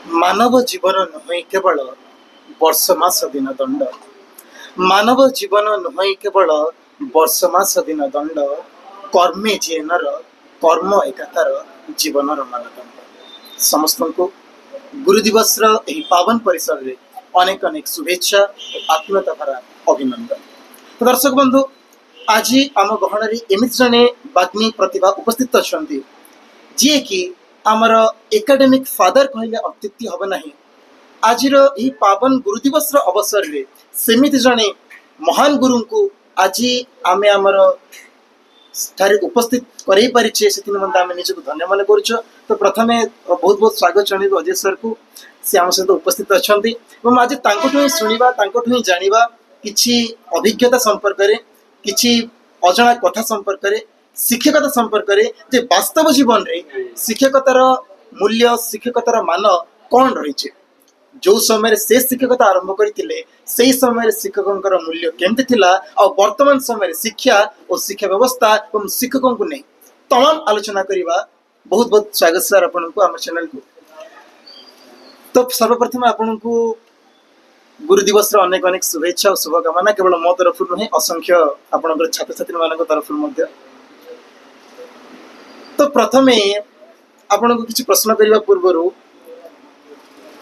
मानव जीवन नुहे केवल वर्ष मास दिन दंड। मानव जीवन नुहे केवल वर्ष मास दिन दंड। कर्मे जे नर कर्म एकातार जीवन मानदंड। समस्त को गुरु दिवस पावन परिसर में अनेक अनेक शुभेच्छा और आत्मीयता भरा अभिनंदन। तो दर्शक बंधु, आज आम गहन एमती जड़े बाग्मी प्रतिभा उपस्थित अच्छा जी कि आमर एकाडेमिक फादर कहले अत्युक्ति हम ना। आज पावन गुरु दिवस अवसर में सेमिति जड़े महान गुरु को आज आमे आमर ठारे उपस्थित करे परिचे से निमंते आम निजक धन्य मन कर। तो प्रथम बहुत बहुत स्वागत जन अजय सर को, सी आम सहित उपस्थित अच्छा। आज ही शुणा ही जाना कि अभिज्ञता संपर्क में कि अजना कथा संपर्क में शिक्षकता संपर्क में जे वास्तव जीवन रे शिक्षकतार मूल्य शिक्षकतार मान कौन रही। जो समय से शिक्षकता आरंभ करते से समय शिक्षकों मूल्य केमती थिला और वर्तमान समय शिक्षा और शिक्षा व्यवस्था और शिक्षकों को नहीं तमाम आलोचना करवा। बहुत बहुत स्वागत सर आपन को आम चैनल को। तो सर्वप्रथम आपन को गुरु दिवस अनेक अनेक शुभेच्छा और शुभकामना केवल मो तरफ नुहे असंख्य आपण छात्र छात्री मान तरफ। तो प्रथम आपण को किसी प्रश्न करने पूर्व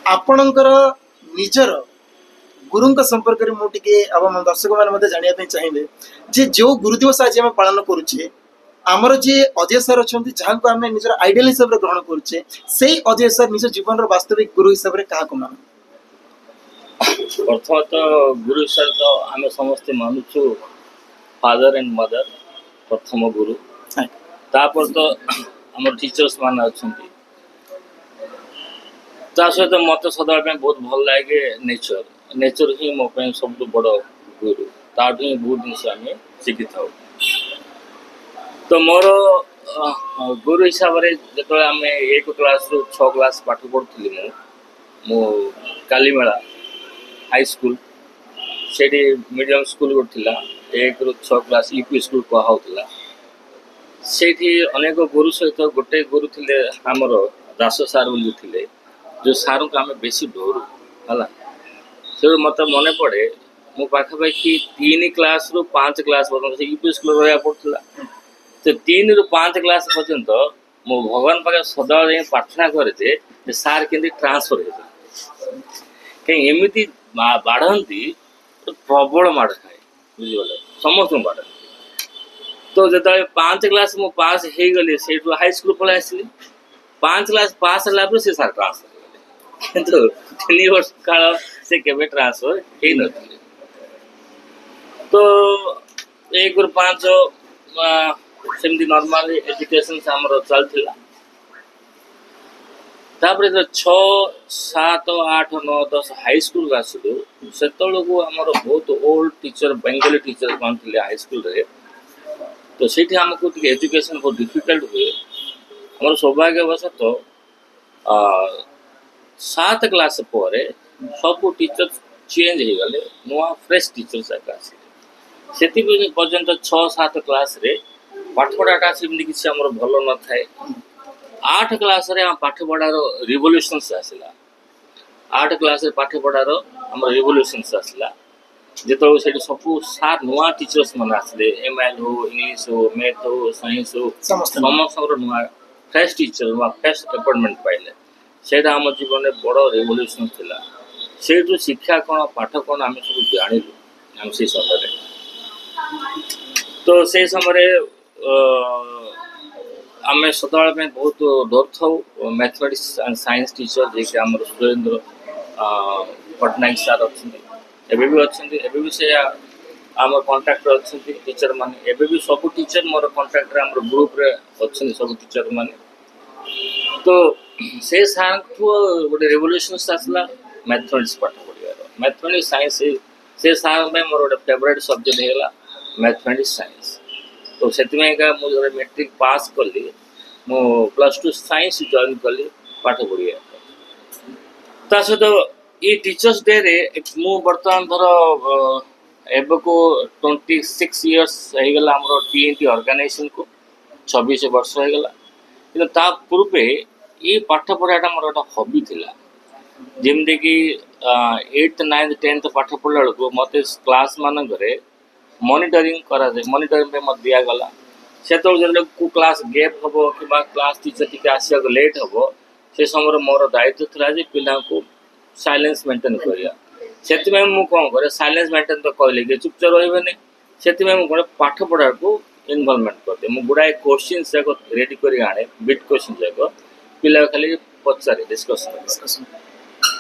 आपणकर निजर गुरु संपर्क में मुझे अब दर्शक मैंने जानापी चाहिए जे जो गुरु दिवस आज आम पालन करुचे आमर जे अजय सर अच्छा जहाँ को आम निजर आइडियल हिसाब से ग्रहण करुचे से अजय सर निज जीवन वास्तविक गुरु हिसाब से क्या मान। प्रथम तो गुरु सर तो आम समस्ते मानुचु फादर एंड मदर प्रथम गुरु। तापर तो आम टीचर्स मान अच्छा सहित मत सदा बहुत भल लगे नेचर नेचर ही मो सब बड़ गुरु ताठू ही बहुत जिन आम शिखी था। तो मोर गुरु हिसाब से जो आम 1 क्लास रु 6 क्लास पाठ पढ़ुली मु कालीमेला हाई स्कूल से मीडियम स्कूल गोटे 1 रु 6 क्लास यूपी स्कूल कहला से अनेक गुरु सहित गोटे गुरु थे आमर दास सार बोली थे जो सार को आम बेसी डरू है से मत मन पड़े मो पाखापाखि 3 क्लास रु 5 क्लास पर्यटन यूपी स्कूल रहा पड़ता। तो 3 रु 5 क्लास पर्यंत मो भगवान पाखे सदा प्रार्थना करे सार के ट्रांसफर हो कहीं एमती बाढ़ती प्रबल माड़ खाए बुझीगले समस्त बाढ़। तो जो 5 क्लास मु पास हो गली से हाई स्कूल पलि आसली 5 क्लास पास है से सार ट्रांसफर किंतु 3 वर्ष काल से केवे ट्रांसफर हो न। तो 1 रु 5 सेमती नॉर्मल एजुकेशन से आमर चलता। तापर जो 6, 7, 8, 9, 10 हाई स्कूल आसलु से आमर बहुत ओल्ड टीचर बेंगली टीचर कौन थे हाई स्कूल रे। तो सीठी आमको एजुकेशन बहुत डिफिकल्ट हुए। आमर सौभाग्यवश तो 7 क्लास पर सब टीचर चेंज हो गले नुआ फ्रेश टीचर्स आसे से पर्यंत 6-7 क्लास रे पाठ पढ़ाटा सेमती किसी आमर भल न थाए। 8 क्लास रे आम पाठ पढ़ार रिवोल्यूशंस आसला 8 क्लास रे पाठ पढ़ार आम रिवोल्यूशंस आसला जो से सब सार नुआ टीचर्स मन आसले एमआईएल हो इंग्लीश हो मैथ हो साइंस हो समस्त नुआ फ्रेश टीचर नुआ फ्रेश अपॉइंटमेंट पाइले से आम जीवन में बड़ रिवोल्यूशन थिला। से शिक्षा कौन पाठ कौन आम सब जानलु आम से समय। तो से समय आम सदा बहुत डर था मैथमेटिक्स एंड साइंस टीचर जे कि आम सुरेंद्र पट्टनायक सार अच्छा भी अच्छा से आम कंटाक्ट अच्छा टीचर माने भी सब टीचर मोर कंटाक्ट आम ग्रुप रे अच्छा सब टीचर माने। तो से सार गोटे रेवोल्यूशन आसला मैथमेटिक्स पाठ पढ़ार मैथमेटिक्स साइंस से सार मोर गोटे फेवरेट सब्जेक्ट होगा मैथमेटिक्स साइंस। तो से मुझे मैट्रिक पास कली मु +2 साइंस जॉइन कली पाठ पढ़िया। ता सहित ये टीचर्स डे रे मु बर्तमान धर एबे को 26 इयर्स होगला आम टीएनटी ऑर्गेनाइजेशन को 26 वर्ष होगला। कि पूर्वे ये पाठ पढ़ाटा मोर गोटे हबी थिला ଯେମିତି କି 8th 9th 10th ପାଠ ପଢ଼ିଲା ବେଳକୁ ମୋତେ କ୍ଲାସ୍ ମାନଙ୍କରେ ମନିଟରିଂ କରାଯାଏ, ମନିଟରିଂ ପାଇଁ ମୋତେ ଦିଆଗଲା। ସେତେବେଳେ ଯେତେବେଳେ କେଉଁ କ୍ଲାସ୍ ଗେପ୍ ହେବ କିମ୍ବା କ୍ଲାସ୍ ଟିଚର୍ ଟିକେ ଆସିବାକୁ ଲେଟ୍ ହେବ, ସେ ସମୟରେ ମୋର ଦାୟିତ୍ୱ ଥିଲା ଯେ ପିଲାଙ୍କୁ ସାଇଲେନ୍ସ ମେଣ୍ଟେନ୍ କରିବା। ସେଥିପାଇଁ ମୁଁ କ'ଣ କରେ, ସାଇଲେନ୍ସ ମେଣ୍ଟେନ୍ ତ କହିଲେ କି ଚୁପଚାପ ରହିବେନି, ସେଥିପାଇଁ ମୁଁ କ'ଣ ପାଠ ପଢ଼ାକୁ ଇନଭଲଭମେଣ୍ଟ କରିଦିଏ। ମୁଁ ଗୁଡ଼ାଏ କୋଶ୍ଚିନ୍ସ ଯାକ ରେଡ଼ି କରି ଆଣେ, ବିଟ୍ କୋଶ୍ଚିନ୍ ଯାକ ପିଲାକୁ ଖାଲି ପଚାରେ, ଡିସ୍କସନ୍।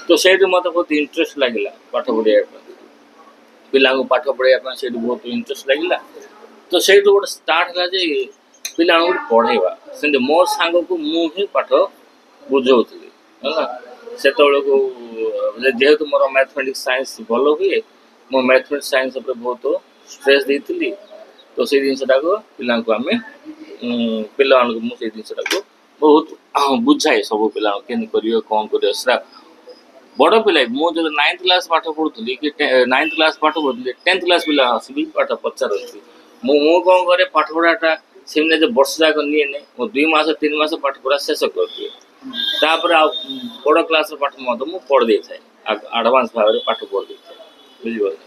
ତ ସେଇଠୁ ମୋତେ ବହୁତ ଇଣ୍ଟରେଷ୍ଟ ଲାଗିଲା ପାଠ ପଢ଼ିବା ପାଇଁ, ପିଲାଙ୍କୁ ପାଠ ପଢ଼ାଇବା ପାଇଁ ସେଇଠୁ ବହୁତ ଇଣ୍ଟରେଷ୍ଟ ଲାଗିଲା। ତ ସେଇଠୁ ଗୋଟେ ଷ୍ଟାର୍ଟ ହେଲା ଯେ ପିଲାମାନଙ୍କୁ ପଢ଼େଇବା। ସେମିତି ମୋ ସାଙ୍ଗକୁ ମୁଁ ହିଁ ପାଠ ବୁଝାଉଥିଲି ହେଲା। ସେତେବେଳକୁ ଯେହେତୁ ମୋର ମ୍ୟାଥମେଟିକ୍ସ ସାଇନ୍ସ ଭଲ ହୁଏ, ମୁଁ ମ୍ୟାଥମେଟିକ୍ସ ସାଇନ୍ସ ଉପରେ ବହୁତ ଷ୍ଟ୍ରେସ୍ ଦେଇଥିଲି। ତ ସେଇ ଜିନିଷଟାକୁ ପିଲାମାନଙ୍କୁ ମୁଁ ସେଇ ଜିନିଷଟାକୁ ବହୁତ ବୁଝାଏ, ସବୁ ପିଲାଙ୍କୁ କେମିତି କରିବେ, କ'ଣ କରିବେ। ସେଟା ବଡ଼ ପିଲା ମୁଁ ଯଦି 9th କ୍ଲାସ୍ ପାଠ ପଢ଼ୁଥିଲି କି 9th କ୍ଲାସ୍ ପାଠ ପଢ଼ୁଥିଲି, 10th କ୍ଲାସ୍ ପିଲା ଆସିକି ପାଠ ପଚାରନ୍ତି। ମୁଁ କ'ଣ କରେ, ପାଠ ପଢ଼ାଟା ସେମିତି ଯେ ବର୍ଷ ଯାକ ନିଏନି, ମୁଁ 2 ମାସ 3 ମାସ ପାଠ ପଢ଼ା ଶେଷ କରିଦିଏ। ତାପରେ ଆଉ ବଡ଼ କ୍ଲାସ୍ର ପାଠ ମଧ୍ୟ ମୁଁ ପଢ଼ି ଦେଇଥାଏ, ଆଡ଼ଭାନ୍ସ ଭାବରେ ପାଠ ପଢ଼ି ଦେଇଥାଏ, ବୁଝିପାରିଲେ।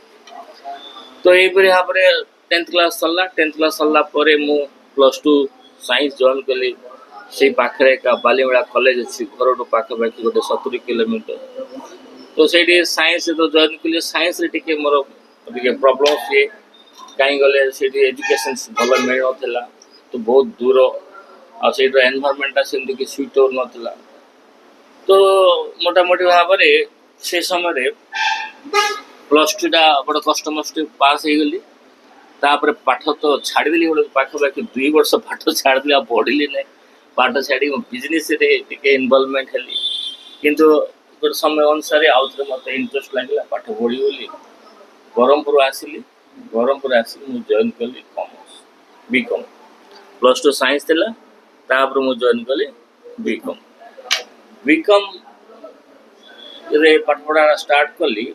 ତ ଏହିପରି ଭାବରେ 10th କ୍ଲାସ୍ ସରିଲା। 10th କ୍ଲାସ୍ ସରିଲା ପରେ ମୁଁ +2 ସାଇନ୍ସ ଜଏନ୍ କଲି। ସେଇ ପାଖରେ ଏକା ବାଲିମେଳା କଲେଜ ଅଛି, ଘରଠୁ ପାଖାପାଖି ଗୋଟେ 70 କିଲୋମିଟର। ତ ସେଇଠି ସାଇନ୍ସ ଯେତେବେଳେ ଜଏନ୍ କଲି, ସାଇନ୍ସରେ ଟିକେ ମୋର ଟିକେ ପ୍ରୋବ୍ଲେମ୍ ହୁଏ। କାହିଁ ଗଲେ ସେଇଠି ଏଜୁକେସନ୍ ଭଲ ମିଳିନଥିଲା, ତ ବହୁତ ଦୂର, ଆଉ ସେଇଠର ଏନଭାରମେଣ୍ଟଟା ସେମିତି କିଛି ସୁଇଟ୍ ହେଉନଥିଲା। ତ ମୋଟାମୋଟି ଭାବରେ ସେ ସମୟରେ +2ଟା ବଡ଼ କଷ୍ଟମଷ୍ଟେ ପାସ୍ ହେଇଗଲି। ତାପରେ ପାଠ ତ ଛାଡ଼ିଦେଲି, ଗୋଟେ ପାଖାପାଖି 2 ବର୍ଷ ପାଠ ଛାଡ଼ିଦେଲି, ଆଉ ପଢ଼ିଲି ନାହିଁ। ପାଠ ଛାଡ଼ି ମୁଁ ବିଜନେସ୍ରେ ଟିକେ ଇନଭଲଭମେଣ୍ଟ ହେଲି। କିନ୍ତୁ ଗୋଟେ ସମୟ ଅନୁସାରେ ଆଉଥରେ ମୋତେ ଇଣ୍ଟରେଷ୍ଟ ଲାଗିଲା, ପାଠ ପଢ଼ିବି ବୋଲି ବ୍ରହ୍ମପୁର ଆସିଲି। ବ୍ରହ୍ମପୁର ଆସିକି ମୁଁ ଜଏନ୍ କଲି କମର୍ସ, B.Com। +2 ସାଇନ୍ସ ଥିଲା, ତାପରେ ମୁଁ ଜଏନ୍ କଲି B.Com। B.Com ରେ ପାଠ ପଢ଼ା ଷ୍ଟାର୍ଟ କଲି।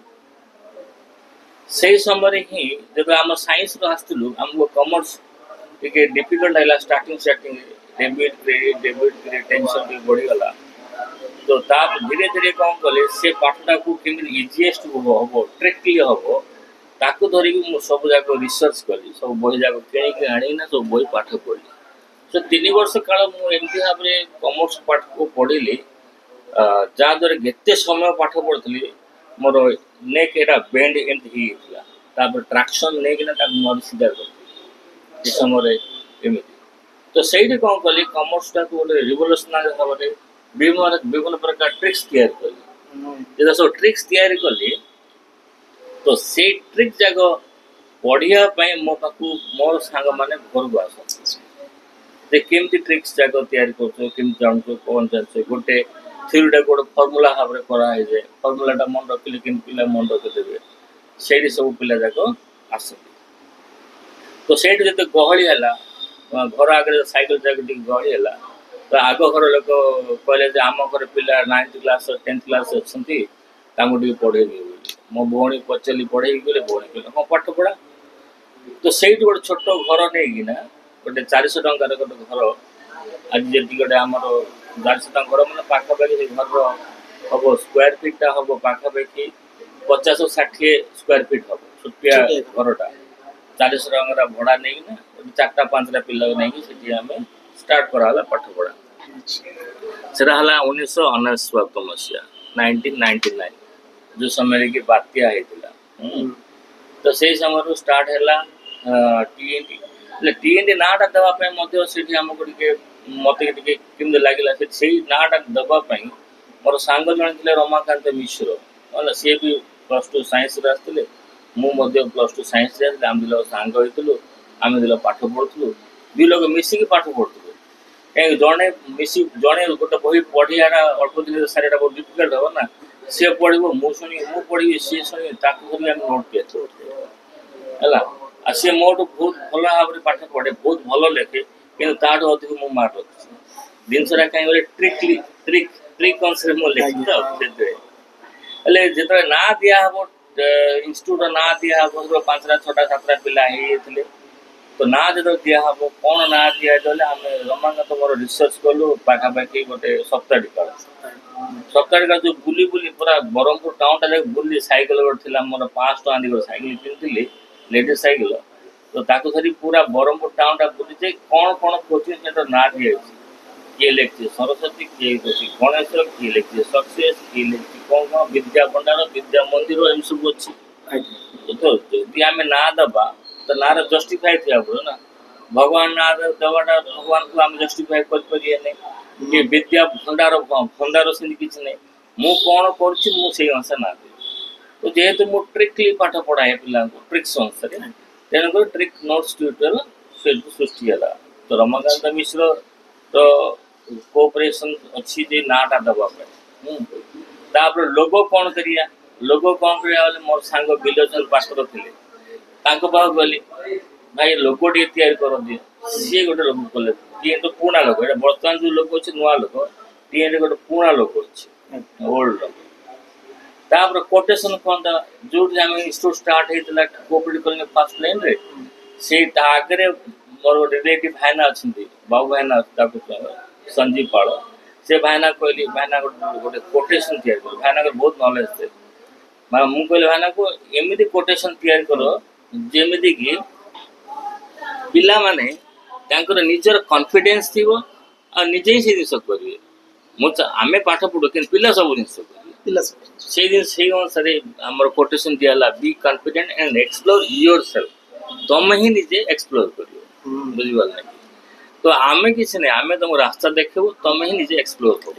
ସେଇ ସମୟରେ ହିଁ ଯେତେବେଳେ ଆମ ସାଇନ୍ସରୁ ଆସିଥିଲୁ, ଆମକୁ କମର୍ସ ଟିକେ ଡିଫିକଲ୍ଟ ହେଲା। ଷ୍ଟାର୍ଟିଂରେ ଡେବିଟ୍ କ୍ରେଡ଼ିଟ୍ ଟେନସନ୍ ଟିକେ ବଢ଼ିଗଲା। ତ ତାପରେ ଧୀରେ ଧୀରେ କ'ଣ କଲେ, ସେ ପାଠଟାକୁ କେମିତି ଇଜିଏଷ୍ଟ ହେବ, ଟ୍ରିକଲି ହେବ, ତାକୁ ଧରିକି ମୁଁ ସବୁ ଯାକ ରିସର୍ଚ୍ଚ କଲି, ସବୁ ବହି ଯାକ କିଣିକି ଆଣିକିନା ସବୁ ବହି ପାଠ ପଢ଼ିଲି। ତ 3 ବର୍ଷ କାଳ ମୁଁ ଏମିତି ଭାବରେ କମର୍ସ ପାଠକୁ ପଢ଼ିଲି, ଯାହାଦ୍ୱାରା ଏତେ ସମୟ ପାଠ ପଢ଼ୁଥିଲି, ମୋର ନେକ୍ ଏଇଟା ବେଣ୍ଡ ଏମିତି ହେଇଯାଇଥିଲା। ତାପରେ ଟ୍ରାକ୍ସନ୍ ନେଇକିନା ତାକୁ ମୋର ସିଧା କରିଥିଲି ସେ ସମୟରେ ଏମିତି। ତ ସେଇଠି କ'ଣ କଲି, କମର୍ସଟାକୁ ଗୋଟେ ରିଭଲ୍ୟୁସନାରୀ ଭାବରେ ବିଭିନ୍ନ ପ୍ରକାର ଟ୍ରିକ୍ସ ତିଆରି କଲି। ଯେତେବେଳେ ସବୁ ଟ୍ରିକ୍ସ ତିଆରି କଲି, ତ ସେଇ ଟ୍ରିକ୍ ଯାକ ପଢ଼ିବା ପାଇଁ ମୋ ପାଖକୁ ମୋର ସାଙ୍ଗମାନେ ଘରକୁ ଆସନ୍ତି, ଯେ କେମିତି ଟ୍ରିକ୍ସ ଯାକ ତିଆରି କରୁଛ, କେମିତି ଜାଣୁଛ, କ'ଣ ଜାଣିଛ। ଗୋଟେ ଥିଓରିଟାକୁ ଗୋଟେ ଫର୍ମୁଲା ଭାବରେ କରାହେଇଯାଏ, ଫର୍ମୁଲାଟା ମନେ ରଖିଲେ କେମିତି ପିଲା ମନେ ରଖିଦେବେ, ସେଇଠି ସବୁ ପିଲା ଯାକ ଆସନ୍ତି। ତ ସେଇଠି ଯେତେ ଗହଳି ହେଲା, ଘର ଆଗରେ ସାଇକେଲ ଯାକ ଟିକେ ଗହଳି ହେଲା, ତ ଆଗ ଘର ଲୋକ କହିଲେ ଯେ ଆମ ଘରେ ପିଲା 9th କ୍ଲାସ୍ 10th କ୍ଲାସ୍ ଅଛନ୍ତି, ତାଙ୍କୁ ଟିକେ ପଢ଼େଇବି ବୋଲି। ମୋ ଭଉଣୀ ପଚାରିଲି ପଢ଼େଇବି ବୋଲି, ଭଉଣୀ କହିଲେ ହଁ ପାଠ ପଢ଼ା। ତ ସେଇଠି ଗୋଟେ ଛୋଟ ଘର ନେଇକିନା, ଗୋଟେ 400 ଟଙ୍କାର ଗୋଟେ ଘର, ଆଜି ଯେତିକି ଗୋଟେ ଆମର 400 ଟଙ୍କା ଘର ମାନେ ପାଖାପାଖି ସେ ଘରର ହେବ ସ୍କୋୟାର ଫିଟ୍ଟା ହେବ ପାଖାପାଖି 50-60 ସ୍କୋୟାର ଫିଟ୍ ହେବ। ଛୋଟିଆ ଘରଟା 400 ଟଙ୍କାର ଭଡ଼ା ନେଇକିନା ଗୋଟେ 4ଟା 5ଟା ପିଲାକୁ ନେଇକି ସେଠି ଆମେ ଷ୍ଟାର୍ଟ କରାହେଲା ପାଠ ପଢ଼ା। ସେଟା ହେଲା 1999 ମସିହା, 1999, ଯେଉଁ ସମୟରେ କି ବାତ୍ୟା ହେଇଥିଲା। ତ ସେଇ ସମୟରୁ ଷ୍ଟାର୍ଟ ହେଲା TNT। ହେଲେ TNT ନାଁଟା ଦେବା ପାଇଁ ମଧ୍ୟ ସେଠି ଆମକୁ ଟିକେ ମୋତେ ଟିକେ କେମିତି ଲାଗିଲା, ସେଇ ନାଁଟା ଦେବା ପାଇଁ ମୋର ସାଙ୍ଗ ଜଣେ ଥିଲେ ରମାକାନ୍ତ ମିଶ୍ର, ହେଲା। ସିଏ ବି +2 ସାଇନ୍ସରେ ଆସିଥିଲେ, ମୁଁ ମଧ୍ୟ +2 ସାଇନ୍ସରେ ଆସିଥିଲି। ଆମେ 2 ଲୋକ ସାଙ୍ଗ ହେଇଥିଲୁ, ଆମେ 2 ଲୋକ ପାଠ ପଢ଼ୁଥିଲୁ, 2 ଲୋକ ମିଶିକି ପାଠ ପଢ଼ୁଥିଲୁ। କାହିଁକି ଜଣେ ଗୋଟେ ବହି ପଢ଼ିବାଟା ଅଳ୍ପ ଦିନରେ ସାରିବାଟା ବହୁତ ଡିଫିକଲ୍ଟ ହେବ ନା। ସିଏ ପଢ଼ିବ, ମୁଁ ଶୁଣିବି, ମୁଁ ପଢ଼ିବି, ସିଏ ଶୁଣିବି, ତାକୁ ଧରିକି ଆମେ ନୋଟ୍ ତିଆରି ହେଲା। ଆଉ ସିଏ ମୋଠୁ ବହୁତ ଭଲ ଭାବରେ ପାଠ ପଢ଼େ, ବହୁତ ଭଲ ଲେଖେ, କିନ୍ତୁ ତାଠୁ ଅଧିକ ମୁଁ ମାର୍କ ରଖିଛି। ଜିନିଷଟା କାହିଁକି ଗଲେ ଟ୍ରିକ୍ ଅନୁସାରେ ମୁଁ ଲେଖିଛି ତ ସେଥିପାଇଁ। ହେଲେ ଯେତେବେଳେ ନାଁ ଦିଆହେବ, ଇନଷ୍ଟିଚ୍ୟୁଟ୍ର ନାଁ ଦିଆହେବ, 5ଟା 6ଟା 7ଟା ପିଲା ହେଇଯାଇଥିଲେ। तो ना जो दिहब कौन ना दिजाले आम रमाकांत मोर रिसर्च कलु पाखापाखि गोटे सप्ताह काल सप्ताह काल जो बुली बुली पूरा ब्रह्मपुर टाउन टा बुली सैकेल गोटे थी मोर 500 टका दी सैकेल किनी लेडीज सैकेल तो ताको धरी पूरा ब्रह्मपुर टाउन टा बुली कौन कौन कोचिंग सेंटर ना दिए किए लिखी सरस्वती किए लिखी गणेश किए लिखी सक्सेस किए लिखी कौन कौन विद्या भंडार विद्या मंदिर एम सब अच्छी तो यदि आम ना दबा तो ना जस्टिफाई थी पड़ो ना भगवान ना दवाटा भगवान को आम जस्टिफाई कर विद्या भंडार भंडार से किसी नहीं मु कौन कर अनुसार ना दे तो जेहेतु मु ट्रिकली पाठ पढ़ाए पिला ट्रिक्स अनुसार तेणुक ट्रिक नोट्स ट्यूटर सृष्टि है तो रमाकांत मिश्र तो कोऑपरेशन अच्छी जे नाटा दबा लोगो कौन करिया लोगो कौन करिया मोर सांग बिलोचन पास्टर थे पाख गली भाई लोग टे कर दिए सी गोटे लोग कले टी तो पुणा लोक बर्तमान जो लोग अच्छे नुआ लोक टी गोटे पुणा लोक अच्छे ओल्ड लोक तापर कोटेशन कौन था जो इंस्टीट्यूट स्टार्ट होता कोऑपरेटिव कॉलेज फर्स्ट लाइन रे से आगे मोर गोटे रिलेटिव भाईना अच्छा बाबू भाईना संजीव पाड़ से भाईना कहली भाईना गोटे कोटेशन तैयार कर भाईना बहुत नॉलेज थे मुझे कहली भाईना को एमती कोटेशन तैयार कर जमीती कि पिला माने निजर कॉन्फिडेंस थी आ निजे ही से जिन करेंगे आम पाठ पढ़ू कि पिला सब जिन से अनुसार आम कोटेशन दिहला be confident and explore your self तुम ही निजे एक्सप्लोर कर बुझिपार नहीं तो आम किसी नहीं आम तुम रास्ता देखू तुम ही निजे एक्सप्लोर कर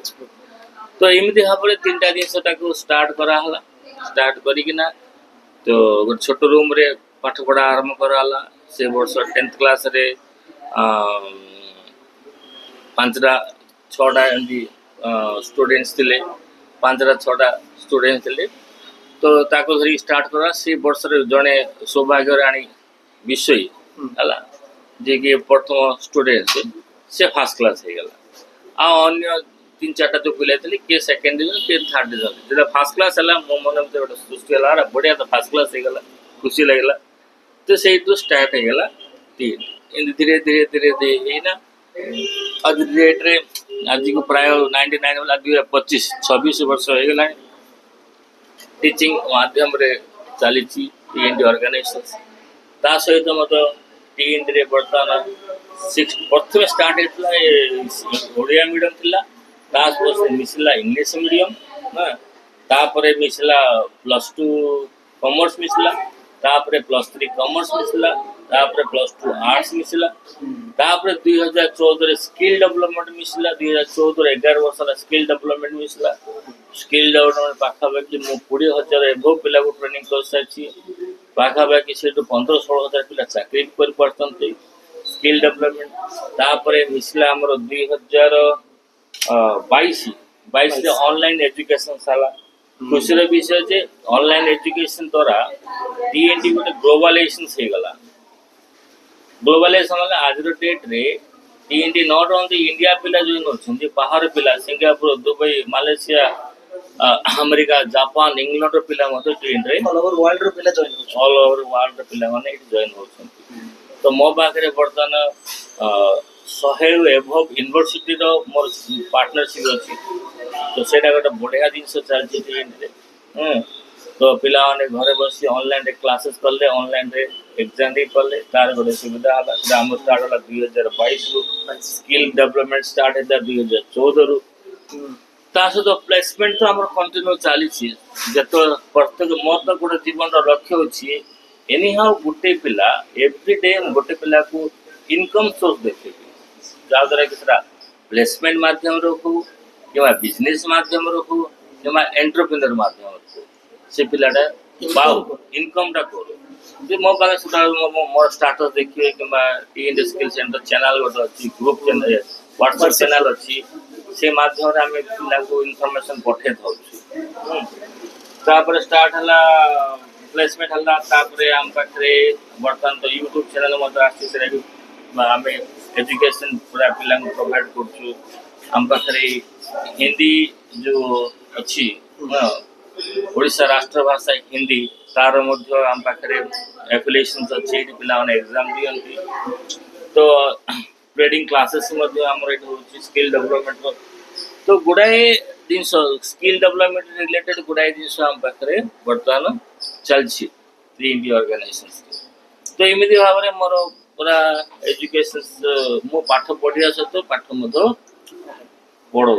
तो एमती भाव में 3टा जिन स्टार्ट कराला स्टार्ट करना तो गोटे छोट रूम रे पाठ पढ़ा आरंभ कराला से वर्ष 10th क्लास रे 5टा 6टा एमती स्टूडेंट्स थे 5टा 6टा स्टूडेंट्स थे तो ताको धरी स्टार्ट करा से वर्ष जड़े सौभाग्यराणी विषय है जे कि प्रथम स्टूडेंट से फास्ट क्लास हो गला अन्य 3-4टा जो पिला थे किए सेकेंड डिविजन किए थर्ड डिविजन जो फास्ट क्लास है मो मन में गोटे सृष्टि है बढ़िया तो फास्ट क्लास हो गला खुशी लगला तो से स्टार्ट हो गला धीरे धीरे धीरे धीरे ना आज डेट रे आज को प्राय 99 वाला 2025-26 वर्ष हो गला टीचिंग माध्यम रे चली टीएनडी ऑर्गेनाइजेशन ता सहित मत टीएनडी रे बर्तमान 6 प्रथम स्टार्ट होता ओडिया मीडियम थिला मिसला इंग्लिश मीडियम ना तापरे मिसला +2 कॉमर्स मिसला तापरे +3 कॉमर्स मिसला तापरे +2 आर्ट्स मिसला तापरे 2014 स्किल डेवलपमेंट मिसला 2014 11 वर्ष स्किल डेवलपमेंट मिसला स्किल डेवलपमेंट पाखापाखि मु 20,000 एभव पिला को ट्रेनिंग कर सारी पाखापाखि से 15-16,000 पिला चाकरी कर पारछन्ते स्किल डेवलपमेंट तापरे मिसला हमर 2022 ऑनलाइन एजुकेशन साला खुशी विषय जे ऑनलाइन एजुकेशन द्वारा टीएनडी गोटे ग्लोबलाइजेशन से गला ग्लोबलाइजेशन आज डेट रे टीएनडी नॉट ओनली इंडिया पिला जॉइन होछन बाहर पिला Singapore Dubai Malaysia America Japan England रो पिला मत टीएनडी ऑल ओवर वर्ल्ड रो पिला जॉइन होछन ऑल ओवर वर्ल्ड रो पिला माने जॉइन होछन तो मो पाखरे वर्तमान 100 एभव यूनिवर्सिटी रो मोर पार्टनरशिप अच्छी तो सेटा गोटे बढ़िया जिनस चलती तो पिला माने घरे बसी ऑनलाइन रे क्लासेस करले ऑनलाइन रे एग्जाम दे करले तार गोटे सुविधा हला आम स्टार्ट हला 2022 रु स्किल डेवलपमेंट स्टार्ट है 2014 रु ता सहित प्लेसमेंट तो हमर कंटिन्यू चली जत प्रत्येक मोर तो गोटे जीवन लक्ष्य अच्छी एनी हाउ गोटे पिला एवरीडे गोटे पिला को इनकम सोर्स देखे जहाँद्वारा कि प्लेसमेंट माध्यम रखू कि बिजनेस माध्यम रखू कि एंटरप्रेन्योर माध्यम रखू से पिलाटा इनकम टा करू मो पाखे मोर स्टाटस देखिए कि टीएनडी स्किल सेंटर चैनल गोटे अच्छी ग्रुप चैनल व्हाट्सएप चैनल अच्छी से माध्यम आम पिला को इनफॉरमेशन पठे था स्टार्ट है प्लेसमेंट है आम पाखे बर्तमान तो यूट्यूब चैनल आम एजुकेशन पूरा पिला प्रोवाइड कर आम पाखे हिंदी जो अच्छी ओडिशा राष्ट्रभाषा हिंदी तार आम पाखे एफिलिएशंस अच्छी ये पिला माने एग्जाम दियंती तो ट्रेडिंग क्लासेस मध्ये हमर एट होची स्किल डेवलपमेंट तो गुडाए दिन स्किल डेवलपमेंट रिलेटेड गुडाए दिन हम पाखरे वर्तमान चलछि इन ऑर्गेनाइजेशंस तो एमिति भाबरे मोर पूरा एजुकेशन मो पाठ पढ़िया सहित पाठ मधो पढ़ो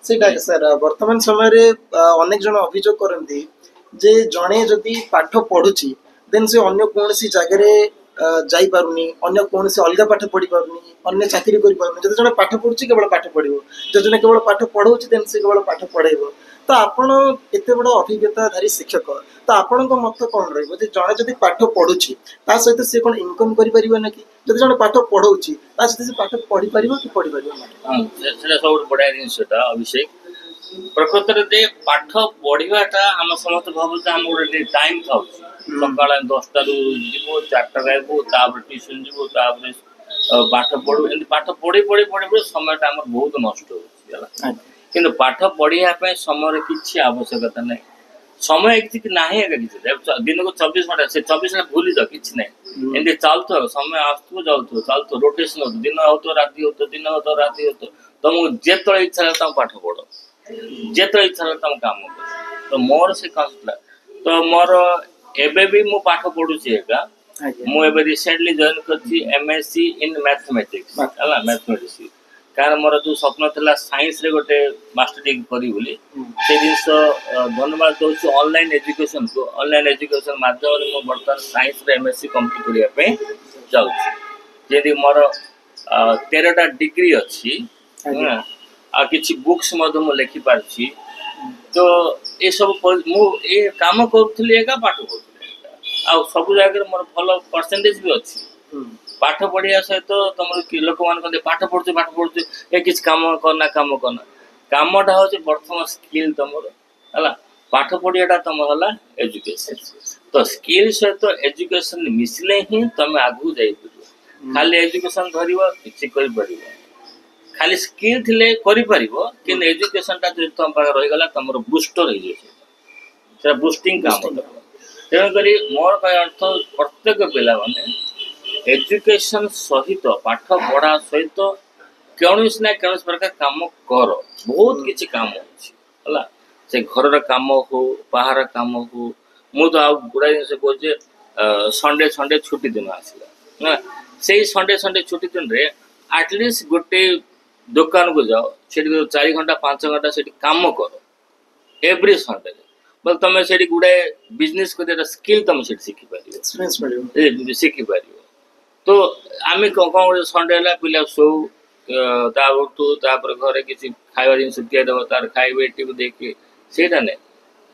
सेटा सर वर्तमान समय रे अनेक जन अभियोग करंती जे जणे जदि पाठ पढुची देन से अन्य कोनसी जगह रे जाई पारुनी अन्य कोनसी अलगा पाठ पढ़ी पारुनी अन्य चाकरी करि पारुनी जदि जणे पाठ पढुची केवल पाठ पढिबो जदि केवल पाठ पढौची देन से केवल पाठ पढेबो तो आपण एते बड़ अभिज्ञताधारी शिक्षक तो आपण को मत कोन रहइबो जे जणे जदि पाठ पढुची ता सहित से कोन इनकम करि परिबो ना कि जदि जणे पाठ पढौची ता सहित से पाठ पढी परिबो कि पढी परिबो ना हां सेटा सब बडा जिनसटा अभिषेक प्रकृति रे पाठ पढ़ाटा हम समस्त भाबु हम गोटे टाइम था सकाळ 10टा रु जीवो 4टा गायबो तापर ट्यूशन जीवो तापर पाठ पढु एंड पाठ पढी पढी पढी पढी समयटा हमर बहुत नष्ट होछि होला किंतु पाठ पढ़िया पे समय किछि आवश्यकता नै समय किछि नाही है किछि दिन को 24 घंटा से 24 घंटा भूली जा किछि नै एंड चलतो समय आस्तु जाउतो चलतो रोटेशन हो दिन हो तो राति हो तो दिन हो तो राति हो तो तुम जेतळे इच्छा तम पाठ पढो जेतळे इच्छा तम काम कर तो मोर से कसला तो मोर एबे भी मु पाठ पढुची एका मु एबे रिसेंटली जॉइन करची एमएससी इन मैथमेटिक्स हला मैथमेटिक्स कारण मोर जो स्वप्न थला साइंस रे गोटे मास्टर डिग्री करी बोली से दिस धन्यवाद दोछु ऑनलाइन एजुकेशन माध्यम रे मो वर्तमान साइंस रे एमएससी कंप्लीट करिया पे जाउछी जेदी मोर 13टा डिग्री अछि आ किछि बुक्स मधो मो लिखि पारछि तो ए सब मु ए काम करथली एका पाठ करथली आ सब जगह मोर भलो परसेंटेज भी अछि पाठ पढ़िया सहित तुम लोक मान पाठ पढ़ु ए किसी काम करना कामटा हूँ प्रथम स्किल तुम है पाठ पढ़ियाटा तुम है एजुकेशन तो स्किल सहित एजुकेशन मिसले ही तुम आगू जापर खाली एजुकेशन धर किसी खाली स्किल थिले कि एजुकेशन जो तुम पाखे रहीगला तुम बुस्टर हो जाए बुस्टिंग काम तेणुक मोर अर्थ प्रत्येक पिला माने एजुकेशन सहित पाठ पढ़ा सहित कौन ना कौन प्रकार काम कर बहुत किसी काम है से घर काम हो बाहर काम हो मु तो आउ गुड़ाई जिन कहे संडे संडे छुट्टी दिन आसला से संडे छुट्टी दिन रे एटलिस्ट गोटे दुकान को जाओ से 4 घंटा 5 घंटा से काम कर एवरी संडे बोल तुम से गुड़ाए बिजनेस कर स्किल तुम शिखी पार शिखी पार तो आम कौन संडे है पिला शो तापर घरे किसी खाଇବା जिन दिदेव तार खाइबे टीवी देखे सेटा नहीं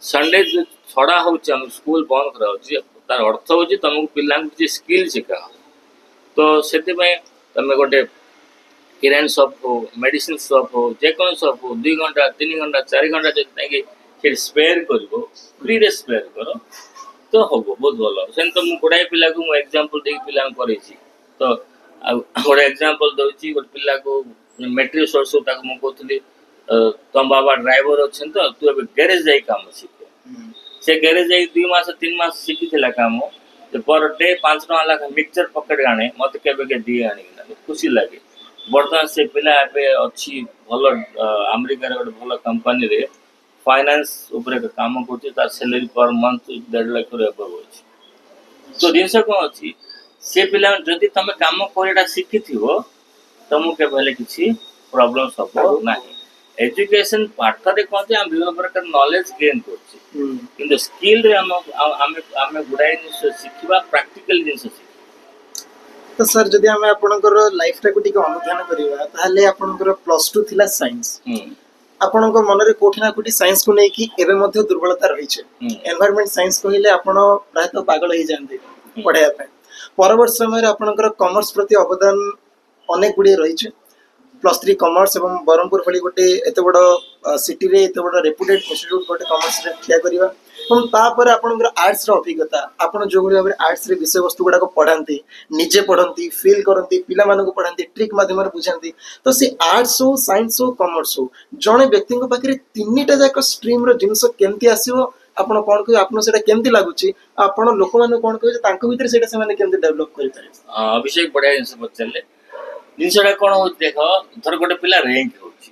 संडे जो छड़ा हो स्कूल बंद कर तार अर्थ हूँ तुमको पिला किसी स्किल शिखा तो से तुम गोटे किरान शॉप हो मेडिसिन शॉप हो जेको शॉप हो 2 घंटा 3 घंटा 4 घंटा जो स्पेयर कर फ्री रे स्पेयर कर तो हम बहुत भल से तो मुझे गुड़ाए पिला को एग्जांपल दे पिला तो गोटे एग्जांपल दूसरी गोटे पिला को मेट्रिक सोर्स मुझे तुम बाबा ड्राइवर अच्छे तो तू ए गैरेज जा काम शिखे से गैरेज जा 2 मास 3 मास शिखी काम पर डे 5 टका लाख मिक्सचर पकेट आने मत के दिए आनी खुशी लगे बर्तमान से पिला अच्छी भल अमेरिकार गोटे भल कंपनी रे फाइनेंस उपरे काम कर सैलरी पर मंथ 1.5 लाख तो जिनस कौन अच्छी से पिला जदि तुम काम करटा शिखी तुमको केवल किसी प्रॉब्लम सब ना एजुकेशन पाठ रे कहते हम विभिन्न प्रकार नॉलेज गेन कर स्किल रे हम गुड़ाए जिन शिखा प्रैक्टिकल जिन तो सर जदि आम आपनकर लाइफ टाको टिके अनुध्यान करबा ताले आपनकर +2 थिला साइंस आपनकर मन रे कोठी ना कोठी साइंस को नै कि एबे मध्ये दुर्बलता रही छे एनवायरनमेंट साइंस कहिले आपण प्राय तो पागल हो जानते पढ़ाया पे परवर्ती समय रे आपनकर कॉमर्स प्रति अवदान अनेक गुडी रही छे +3 कॉमर्स एवं बरमपुर भली गोटे एते बड़ सिटी रे एते बड़ रेपुटेड इंस्टीट्यूट गोटे कॉमर्स रे ठिया करबा हम तापर आपनकर आर्ट्स रो अभिज्ञता आपण जो गुडी भाबरे आर्ट्स रे विषय वस्तु गुडा को पढांती निजे पढंती फील करंती पिला मानको को पढांती ट्रिक माध्यम रे बुझांती तो से आर्ट्स हो साइंस हो कॉमर्स हो जणे व्यक्ति को पाखरे तीनटा जाक स्ट्रीम रो जिंस केमती आसीबो ଆପଣ କଣ କହିବେ ଆପଣ ସେଟା କେମିତି ଲାଗୁଛି ଆପଣ ଲୋକମାନଙ୍କୁ କଣ କହିବେ ତାଙ୍କ ଭିତରେ ସେଇଟା ସେମାନେ କେମିତି ଡେଭଲପ କରିପାରିବେ? ଅଭିଷେକ ବଢିଆ ଜିନିଷ ପଚାରିଲେ। ଜିନିଷଟା କଣ ହଉଛି ଦେଖ, ଧର ଗୋଟେ ପିଲା ର୍ୟାଙ୍କ ହଉଛି,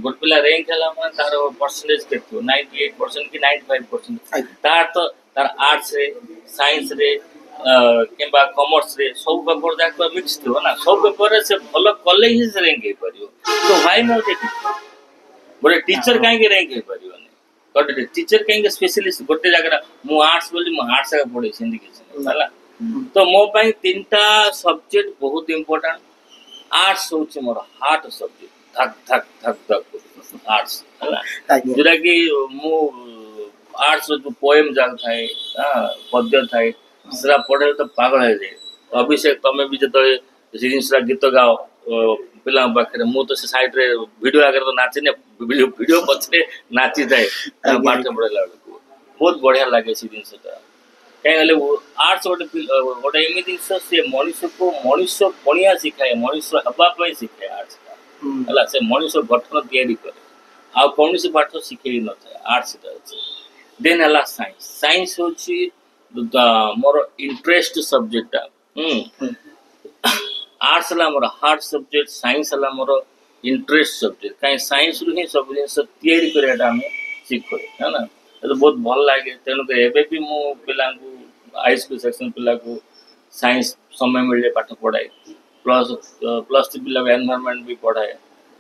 ଗୋଟେ ପିଲା ର୍ୟାଙ୍କ ହେଲା ମାନେ ତାର ପରସେଣ୍ଟେଜ କେତେ ଥିବ, 98% କି 95%। ତାର ଆର୍ଟ୍ସରେ, ସାଇନ୍ସରେ କିମ୍ବା କମର୍ସରେ ସବୁ ପେପର ଯାକ ମିକ୍ସ ଥିବ ନା, ସବୁ ପେପରରେ ସେ ଭଲ କଲେ ହିଁ ସେ ର୍ୟାଙ୍କ ହେଇପାରିବ। ତ ହ୍ୱାଇ ନଟ୍ ଏ ଟିଚର? ଗୋଟେ ଟିଚର କାହିଁକି ର୍ୟାଙ୍କ ହେଇପାରିବନି? ଗୋଟେ ଟିଚର କାହିଁକି ସ୍ପେଶାଲିଷ୍ଟ ଗୋଟେ ଜାଗାରେ ମୁଁ ଆର୍ଟ୍ସ ବୋଲି ମୁଁ ଆର୍ଟ୍ସ ଜାଗା ପଢେଇଛି ସେମିତି କିଛି ନାହିଁ ହେଲା। ତ ମୋ ପାଇଁ 3ଟା ସବଜେକ୍ଟ ବହୁତ ଇମ୍ପୋର୍ଟାଣ୍ଟ। ଆର୍ଟ୍ସ ହଉଛି ମୋର ହାର୍ଟ ସବଜେକ୍ଟ, ଧକ୍ ଧକ୍ ଧକ୍ ଧକ୍ ଆର୍ଟ୍ସ ହେଲା, ଯୋଉଟା କି ମୁଁ ଆର୍ଟ୍ସ ଯୋଉ ପୋଏମ୍ ଯାକ ଥାଏ, ପଦ୍ୟ ଥାଏ, ସେଟା ପଢେଇଲେ ତ ପାଗଳ ହେଇଯାଏ। ଅଭିଷେକ ତମେ ବି ଯେତେବେଳେ ସେ ଜିନିଷଟା ଗୀତ ଗାଅ ପିଲାଙ୍କ ପାଖରେ, ମୁଁ ତ ସେ ସାଇଡରେ ଭିଡିଓ ଆଗରେ ତ ନାଚିନି, ଭିଡିଓ ପଛରେ ନାଚିଥାଏ ପାଠ ପଢେଇଲା ବେଳକୁ। ବହୁତ ବଢିଆ ଲାଗେ ସେ ଜିନିଷଟା। କାହିଁକି ହେଲେ ଆର୍ଟ୍ସ ଗୋଟେ ଏମିତି ଜିନିଷ, ସେ ମଣିଷକୁ ମଣିଷ ପଣିଆ ଶିଖାଏ, ମଣିଷ ହେବା ପାଇଁ ଶିଖାଏ ଆର୍ଟ୍ସଟା ହେଲା। ସେ ମଣିଷ ଗଠନ ତିଆରି କରେ, ଆଉ କୌଣସି ପାଠ ଶିଖେଇ ନଥାଏ, ଆର୍ଟ୍ସଟା ଅଛି। ଦେନ୍ ହେଲା ସାଇନ୍ସ। ସାଇନ୍ସ ହଉଛି ମୋର ଇଣ୍ଟରେଷ୍ଟ ସବଜେକ୍ଟଟା। ଆର୍ଟ୍ସ ହେଲା ମୋର ହାର୍ଟ ସବଜେକ୍ଟ, ସାଇନ୍ସ ହେଲା ମୋର ଇଣ୍ଟରେଷ୍ଟ ସବଜେକ୍ଟ। କାହିଁକି ସାଇନ୍ସରୁ ହିଁ ସବୁ ଜିନିଷ ତିଆରି କରିବାଟା ଆମେ ଶିଖୁ ହେଲା। ତ ବହୁତ ଭଲ ଲାଗେ। ତେଣୁକରି ଏବେ ବି ମୁଁ ପିଲାଙ୍କୁ ହାଇସ୍କୁଲ ସେକ୍ସନ ପିଲାକୁ ସାଇନ୍ସ ସମୟ ମିଳିଲେ ପାଠ ପଢ଼ାଏ, ପ୍ଲସ୍ 3 ପିଲାକୁ ଏନଭାରମେଣ୍ଟ ବି ପଢ଼ାଏ।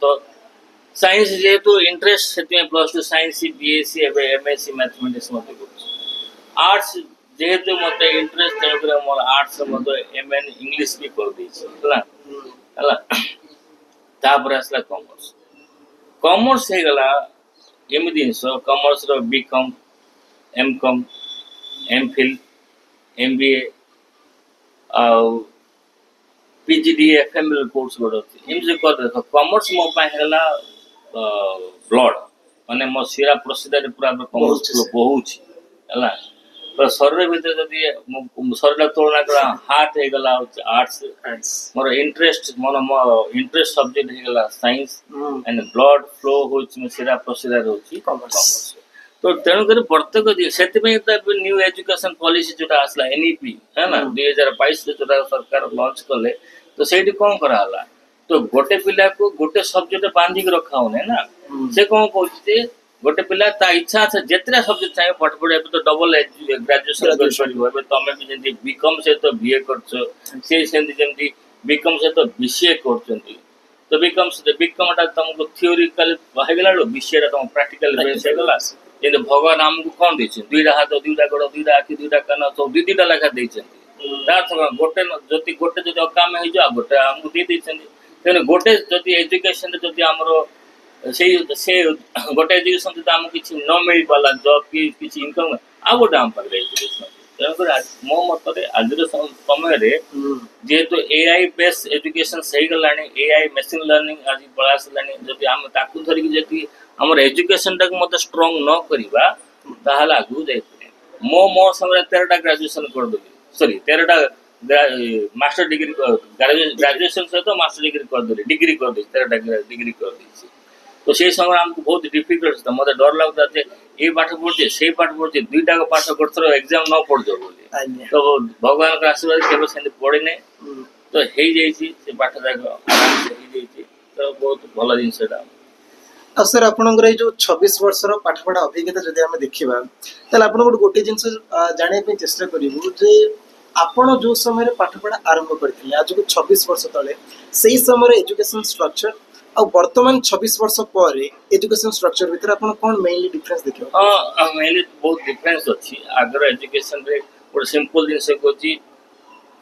ତ ସାଇନ୍ସ ଯେହେତୁ ଇଣ୍ଟରେଷ୍ଟ, ସେଥିପାଇଁ +2 ସାଇନ୍ସ, BSc, ଏବେ MSc ମ୍ୟାଥମେଟିକ୍ସ ମଧ୍ୟ କରୁଛି। ଆର୍ଟ୍ସ ଯେହେତୁ ମୋତେ ଇଣ୍ଟରେଷ୍ଟ, ତେଣୁକରି ମୋର ଆର୍ଟ୍ସ ମଧ୍ୟ MN ଇଂଲିଶ ବି କରିଦେଇଛି ହେଲା। ତାପରେ ଆସିଲା କମର୍ସ। କମର୍ସ ହେଇଗଲା ଏମିତି ଜିନିଷ, କମର୍ସର BCom, MCom, MPhil, MBA ଆଉ PGD, FML କୋର୍ସ ଗୋଟେ ଅଛି। ଏମିତି କରିଦେଖ, କମର୍ସ ମୋ ପାଇଁ ହେଲା ବ୍ଲଡ, ମାନେ ମୋ ଶିରା ପ୍ରସିଦ୍ଧରେ ପୁରା କମର୍ସ ବହୁଛି ହେଲା। ତ ଶରୀର ଭିତରେ ଯଦି ଶରୀର ତୁଳନା କରା, ହାର୍ଟ ହେଇଗଲା ହଉଛି ଆର୍ଟ୍ସ, ମୋର ଇଣ୍ଟରେଷ୍ଟ ସବଜେକ୍ଟ ହେଇଗଲା ସାଇନ୍ସ, ଆଣ୍ଡ ବ୍ଲଡ ଫ୍ଲୋ ହଉଛି ଶିରା ପ୍ରସିଦ୍ଧ ହଉଛି କମର୍ସ। ତ ତେଣୁକରି ପ୍ରତ୍ୟେକ ସେଥିପାଇଁ ତ ଏବେ ନ୍ୟୁ ଏଜୁକେସନ ପଲିସି ଯୋଉଟା ଆସିଲା NEP ହେଲା 2022ରେ ଯୋଉଟା ସରକାର ଲଞ୍ଚ କଲେ, ତ ସେଇଠି କଣ କରାହେଲା, ତ ଗୋଟେ ପିଲାକୁ ଗୋଟେ ସବଜେକ୍ଟ ବାନ୍ଧିକି ରଖା ହଉନି ନା। ସେ କଣ କହୁଛି ଯେ ଗୋଟେ ପିଲା ତା ଇଚ୍ଛା ଅଛି ଯେତେଟା ସବଜେକ୍ଟ ଚାହିଁବ ପାଠ ପଢିବା। ଏବେ ତ ଡବଲ ଗ୍ରାଜୁଏସନ କରିପାରିବ। ଏବେ ତମେ ବି ଯେମିତି BCom ସହିତ BA କରୁଛ, ସେ ସେମିତି ଯେମିତି BCom ସହିତ BCA କରୁଛନ୍ତି। ତ BCom ଟା ତମକୁ ଥିଓରିକାଲି ହେଇଗଲା ବେଳକୁ BCA ଟା ତମ ପ୍ରାକ୍ଟିକାଲ ବେସ୍ ହେଇଗଲା। ଯେମିତି ଭଗବାନ ଆମକୁ କଣ ଦେଇଛନ୍ତି, 2ଟା ହାତ, 2ଟା ଗୋଡ, 2ଟା ଆଖି, 2ଟା କାନ, ସବୁ 2-2ଟା ଲେଖା ଦେଇଛନ୍ତି। ଗୋଟେ ଯଦି ଅକାମ ହେଇଯିବ, ଆଉ ଗୋଟେ ଆମକୁ ଦେଇ ଦେଇଛନ୍ତି। ତେଣୁ ଗୋଟେ ଯଦି ଏଜୁକେସନରେ ଯଦି ଆମର ସେ ଗୋଟେ ଏଜୁକେସନ ଯଦି ଆମକୁ କିଛି ନ ମିଳିପାରିଲା, ଜବ୍ କି କିଛି ଇନକମ୍, ଆଉ ଗୋଟେ ଆମ ପାଖରେ ଏଜୁକେସନ। ତେଣୁକରି ମୋ ମତରେ ଆଜିର ସମୟରେ ଯେହେତୁ AI ବେସ୍ ଏଜୁକେସନ ହେଇଗଲାଣି, AI ମେସିନ ଲର୍ଣ୍ଣିଂ ଆଜି ପଳେଇ ଆସିଲାଣି, ଯଦି ଆମେ ତାକୁ ଧରିକି ଯଦି ଆମର ଏଜୁକେସନଟାକୁ ମଧ୍ୟ ଷ୍ଟ୍ରଙ୍ଗ ନ କରିବା, ତାହେଲେ ଆଗକୁ ଯାଇପାରିବା। ମୋ ସମୟରେ 13ଟା ଗ୍ରାଜୁଏସନ କରିଦେଲି, 13ଟା ମାଷ୍ଟର ଡିଗ୍ରୀ, ଗ୍ରାଜୁଏସନ ସହିତ ମାଷ୍ଟର ଡିଗ୍ରୀ କରିଦେଲି, 13ଟା ଡିଗ୍ରୀ କରିଦେଇଛି। ତ ସେଇ ସମୟରେ ଆମକୁ ବହୁତ ଡିଫିକଲ୍ଟ ଥିଲା, ମତେ ଡର ଲାଗୁଥିଲା ଯେ ଏଇ ପାଠ ପଢୁଛି, ସେଇ ପାଠ ପଢୁଛି, 2ଟାକ ପାଠ କରୁଥିବ, ଏକ୍ଜାମ ନ ପଢୁଛ ବୋଲି। ତ ଭଗବାନଙ୍କ ଆଶୀର୍ବାଦ କେବେ ସେମିତି ପଢିନି, ତ ହେଇଯାଇଛି ସେ ପାଠ ଯାକ ଆରାମସେ ହେଇଯାଇଛି। ତ ବହୁତ ଭଲ ଜିନିଷ ଏଟା। ଆଉ ସାର୍ ଆପଣଙ୍କର ଏଇ ଯୋଉ 26 ବର୍ଷର ପାଠପଢା ଅଭିଜ୍ଞତା ଯଦି ଆମେ ଦେଖିବା, ତାହେଲେ ଆପଣ ଗୋଟେ ଜିନିଷ ଜାଣିବା ପାଇଁ ଚେଷ୍ଟା କରିବୁ ଯେ ଆପଣ ଯୋଉ ସମୟରେ ପାଠପଢା ଆରମ୍ଭ କରିଥିଲେ ଆଜକୁ 26 ବର୍ଷ ତଳେ, ସେଇ ସମୟରେ ଏଜୁକେସନ ଷ୍ଟ୍ରକ୍ଚର ଆଉ ବର୍ତ୍ତମାନ 26 ବର୍ଷ ପରେ ଏଜୁକେସନ ଷ୍ଟ୍ରକ୍ଚର ଭିତରେ ଆପଣ କଣ ମେନଲି ଡିଫରେନ୍ସ ଦେଖିବ? ମେନଲି ବହୁତ ଡିଫରେନ୍ସ ଅଛି। ଆଗର ଏଜୁକେସନରେ ଗୋଟେ ସିମ୍ପଲ ଜିନିଷ କହୁଛି,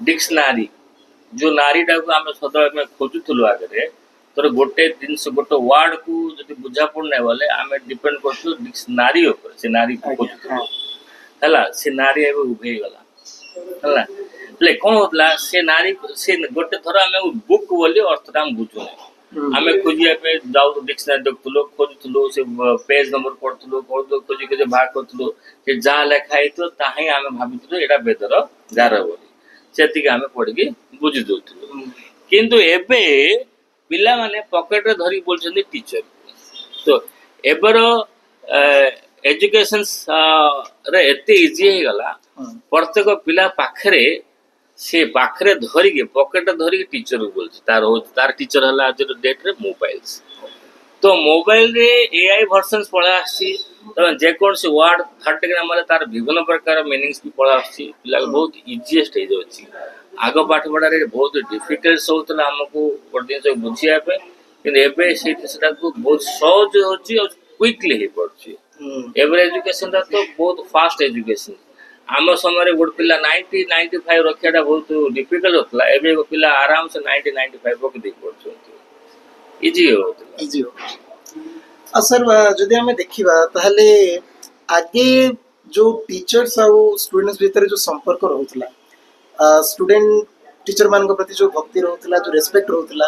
ଡିକ୍ସନାରୀ, ଯୋଉ ନାରୀଟାକୁ ଆମେ ସଦାବେଳେ ଖୋଜୁଥିଲୁ ଆଗରେ, ତୋର ଗୋଟେ ଜିନିଷ, ଗୋଟେ ୱାର୍ଡକୁ ଯଦି ବୁଝା ପଡୁନାହିଁ ବୋଲେ ଆମେ ଡିପେଣ୍ଡ କରୁଥିଲୁ ଡିକ୍ସନାରୀ ଉପରେ, ସେ ନାରୀକୁ ଖୋଜୁଥିଲୁ ହେଲା। ସେ ନାରୀ ଏବେ ଉଭେଇଗଲା ହେଲା। ହେଲେ କଣ ହଉଥିଲା, ସେ ନାରୀ, ସେ ଗୋଟେ ଥର ଆମେ ବୁକ୍ ବୋଲି ଅର୍ଥଟା ଆମେ ବୁଝୁନାହିଁ, ଆମେ ଖୋଜିବା ପାଇଁ ଯାଉ, ଡିକ୍ସନାରୀ ଦେଖୁଥିଲୁ, ଖୋଜୁଥିଲୁ, ସେ ପେଜ ନମ୍ବର ପଢୁଥିଲୁ, ଖୋଜି ବାହାର କରୁଥିଲୁ, ସେ ଯାହା ଲେଖା ହେଇଥିବ ତାହା ହିଁ ଆମେ ଭାବିଥିଲୁ ଏଇଟା ବେଦର ଗାର ବୋଲି, ସେତିକି ଆମେ ପଢିକି ବୁଝି ଦଉଥିଲୁ। କିନ୍ତୁ ଏବେ ପିଲାମାନେ ପକେଟରେ ଧରିକି ବୋଲୁଛନ୍ତି ଟିଚର। ତ ଏବେର एजुकेशन रे एते इजी हे गला प्रत्येक पिला पाखरे से पाखरे धरिके पकेट धरिके टीचर को बोलছে तार टीचर हला आज डेट रे मोबाइल्स तो मोबाइल रे एआई वर्जन पळा आसी तो जे कोन से वर्ड थर्ड के मारे तार विभिन्न प्रकार मीनिंग्स भी पळा आसी पिला बहुत इजीएस्ट हे जोची आगो पाठ पढ़ा रे बहुत डिफिकल्ट होतला हमको गोटे दिन बुझिया पे कि एबे सेटा को बहुत सहज होची और क्विकली हे पड़ची एवरे एजुकेशन ता तो बहुत फास्ट एजुकेशन आम समय गोटे पिला 90 95 रखियाटा बहुत डिफिकल्ट होतला एबे को पिला आराम से 90 95 को दे पड़छ इजी होतला इजी हो सर जदि हमें देखिबा ताहले आगे जो टीचर्स और स्टूडेंट्स भीतर जो संपर्क रहउतला स्टूडेंट टीचर मान प्रति जो भक्ति रहउतला जो रेस्पेक्ट रहउतला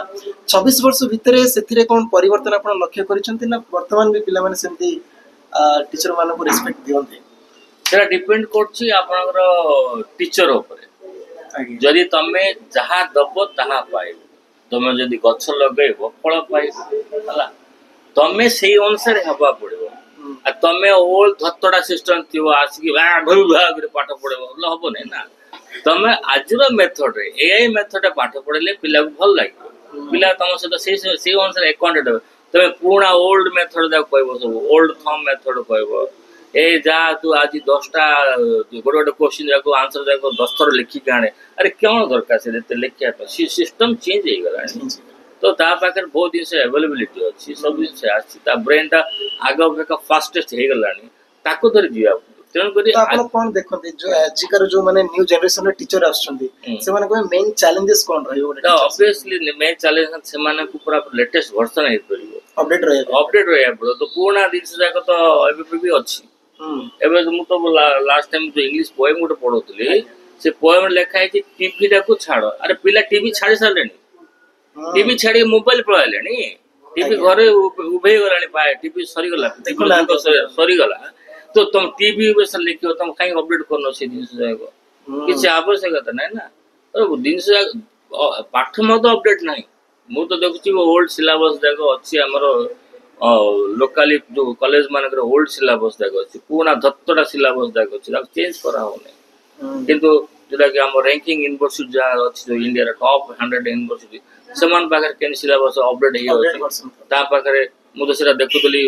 26 वर्ष भीतर सेथिरे कोन परिवर्तन आपण लक्ष्य करिसंती ना वर्तमान भी पिला माने सेमती टीचर मान को रेस्पेक्ट दियंती सेटा डिपेंड करछि आपनकर टीचर ऊपर जदि तमे जहा दबो तहा पाइबो तमे जदि गछ लगेबो फल पाइबो हला तमे सेही अनुसार हबा पड़िबो आ तमे ओल्ड धत्तडा सिस्टम थियो आसी भाग पाठ पड़ेबो हबो नै ना तमे आजर मेथड रे एआई मेथड पाठ पढ़ले पिला को भल लागिबो पिला तम सहित से अनुसार अकाउंटेड तमे पुराना ओल्ड मेथड दा कहबो सब ओल्ड थंब मेथड कहबो ए जा तू आज 10टा गोटे क्वेश्चन जाको आंसर जाको 10 थर लिखि काणे अरे क्यों दरकार से देते लिखिया तो सिस्टम चेंज हे गला तो ता पाकर बहुत दिन से अवेलेबिलिटी अछि सब दिन से आछि ता ब्रेन ता आगो का फास्टेस्ट हे गलानी ताको धरि जिया तेन करी आपण कोन देखते जो आजिकर जो माने न्यू जनरेशन टीचर आछंदी से माने को मेन चैलेंजेस कोन रहयो तो ऑब्वियसली मेन चैलेंज से माने को पूरा लेटेस्ट वर्जन हे परिबो अपडेट रहया तो पुराना दिन से जाको तो एबे भी अछि एबे मु तो लास्ट टाइम जो इंग्लिश पोएम गोटे पढोतली से पोएम लेखा है कि टीवी टा को छाड़ो अरे पिला टीवी छाड़ी सारलेनी टीवी छाड़ी मोबाइल पळालेनी टीवी घरे उभे गलानी पाए टीवी सरी गला सरी गला तो तुम टीवी बस लिखियो तुम काई अपडेट करनो से दिन से जाएगो किछ आवश्यकता नै ना अरे दिन से पाठ म तो अपडेट नै मु तो देखुची ओल्ड सिलेबस जाको अछि हमरो लोकाली जो कॉलेज मानकर ओल्ड सिलेबस जाको अछि पुराना धत्तडा सिलेबस जाको अछि चेंज करा हो नै किंतु जेटा कि हम रैंकिंग यूनिवर्सिटी जा अछि जो इंडिया रे टॉप 100 यूनिवर्सिटी समान पाकर केन सिलेबस अपडेट हे अछि ता पाकर मु तो सेटा देखुतली